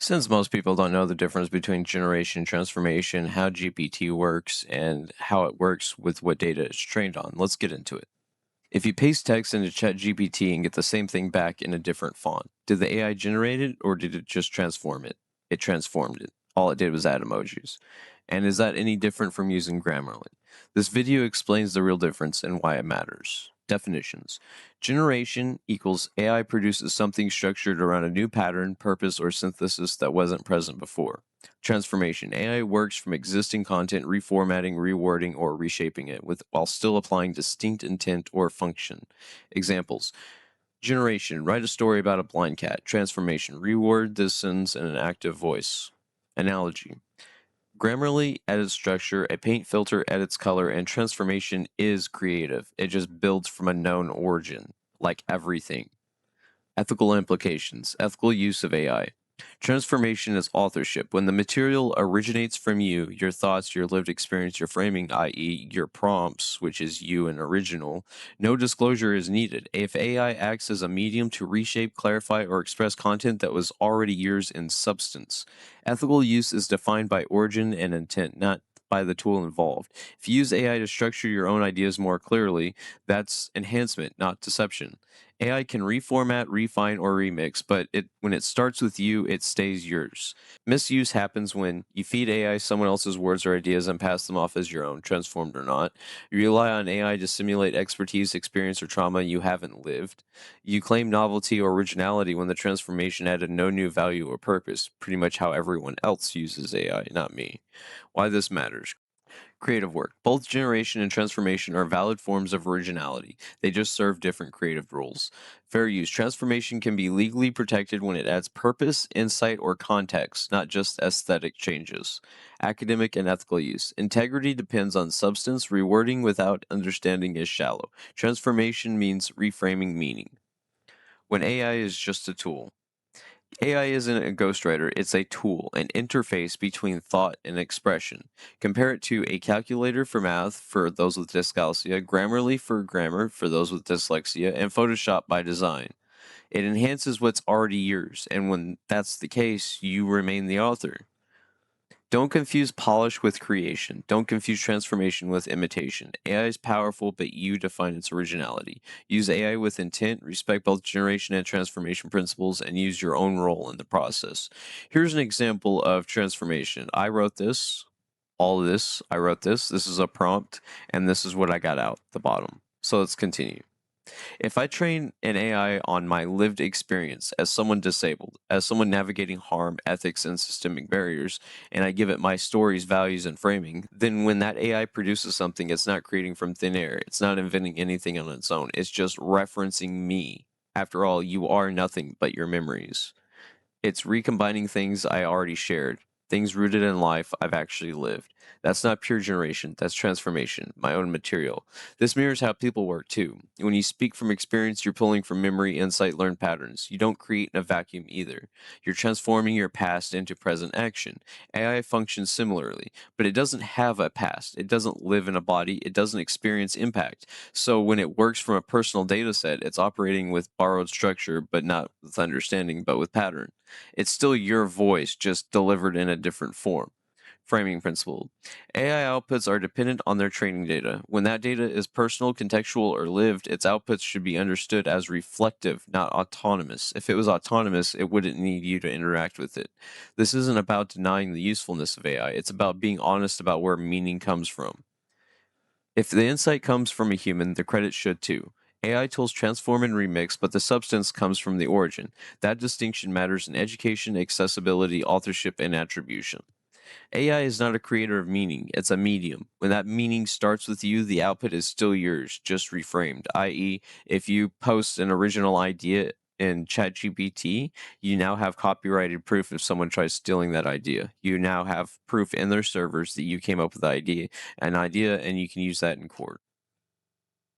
Since most people don't know the difference between generation transformation, how GPT works, and how it works with what data it's trained on, let's get into it. If you paste text into ChatGPT and get the same thing back in a different font, did the AI generate it or did it just transform it? It transformed it. All it did was add emojis. And is that any different from using Grammarly? This video explains the real difference and why it matters. Definitions. Generation equals AI produces something structured around a new pattern, purpose, or synthesis that wasn't present before. Transformation. AI works from existing content, reformatting, rewording, or reshaping it while still applying distinct intent or function. Examples. Generation. Write a story about a blind cat. Transformation. Reword this sentence in an active voice. Analogy. Grammarly edits structure, a paint filter edits color, and transformation is creative. It just builds from a known origin, like everything. Ethical implications, ethical use of AI. Transformation is authorship. When the material originates from you, your thoughts, your lived experience, your framing, i.e., your prompts, which is you and original, no disclosure is needed. If AI acts as a medium to reshape, clarify, or express content that was already yours in substance, ethical use is defined by origin and intent, not by the tool involved. If you use AI to structure your own ideas more clearly, that's enhancement, not deception. AI can reformat, refine, or remix, but when it starts with you, it stays yours. Misuse happens when you feed AI someone else's words or ideas and pass them off as your own, transformed or not. You rely on AI to simulate expertise, experience, or trauma you haven't lived. You claim novelty or originality when the transformation added no new value or purpose, pretty much how everyone else uses AI, not me. Why this matters. Creative work. Both generation and transformation are valid forms of originality. They just serve different creative roles. Fair use. Transformation can be legally protected when it adds purpose, insight, or context, not just aesthetic changes. Academic and ethical use. Integrity depends on substance. Rewording without understanding is shallow. Transformation means reframing meaning. When AI is just a tool. AI isn't a ghostwriter, it's a tool, an interface between thought and expression. Compare it to a calculator for math for those with dyscalculia, Grammarly for grammar for those with dyslexia, and Photoshop by design. It enhances what's already yours, and when that's the case, you remain the author. Don't confuse polish with creation. Don't confuse transformation with imitation. AI is powerful, but you define its originality. Use AI with intent, respect both generation and transformation principles, and use your own role in the process. Here's an example of transformation. I wrote this, all of this, I wrote this. This is a prompt, and this is what I got out the bottom. So let's continue. If I train an AI on my lived experience as someone disabled, as someone navigating harm, ethics, and systemic barriers, and I give it my stories, values, and framing, then when that AI produces something, it's not creating from thin air. It's not inventing anything on its own. It's just referencing me. After all, you are nothing but your memories. It's recombining things I already shared, things rooted in life I've actually lived. That's not pure generation, that's transformation, my own material. This mirrors how people work too. When you speak from experience, you're pulling from memory, insight, learned patterns. You don't create in a vacuum either. You're transforming your past into present action. AI functions similarly, but it doesn't have a past. It doesn't live in a body. It doesn't experience impact. So when it works from a personal data set, it's operating with borrowed structure, but not with understanding, but with pattern. It's still your voice, just delivered in a different form. Framing principle. AI outputs are dependent on their training data. When that data is personal, contextual, or lived, its outputs should be understood as reflective, not autonomous. If it was autonomous, it wouldn't need you to interact with it. This isn't about denying the usefulness of AI, it's about being honest about where meaning comes from. If the insight comes from a human, the credit should too. AI tools transform and remix, but the substance comes from the origin. That distinction matters in education, accessibility, authorship, and attribution. AI is not a creator of meaning, it's a medium. When that meaning starts with you, the output is still yours, just reframed. I.e., if you post an original idea in ChatGPT, you now have copyrighted proof if someone tries stealing that idea. You now have proof in their servers that you came up with the idea, and you can use that in court.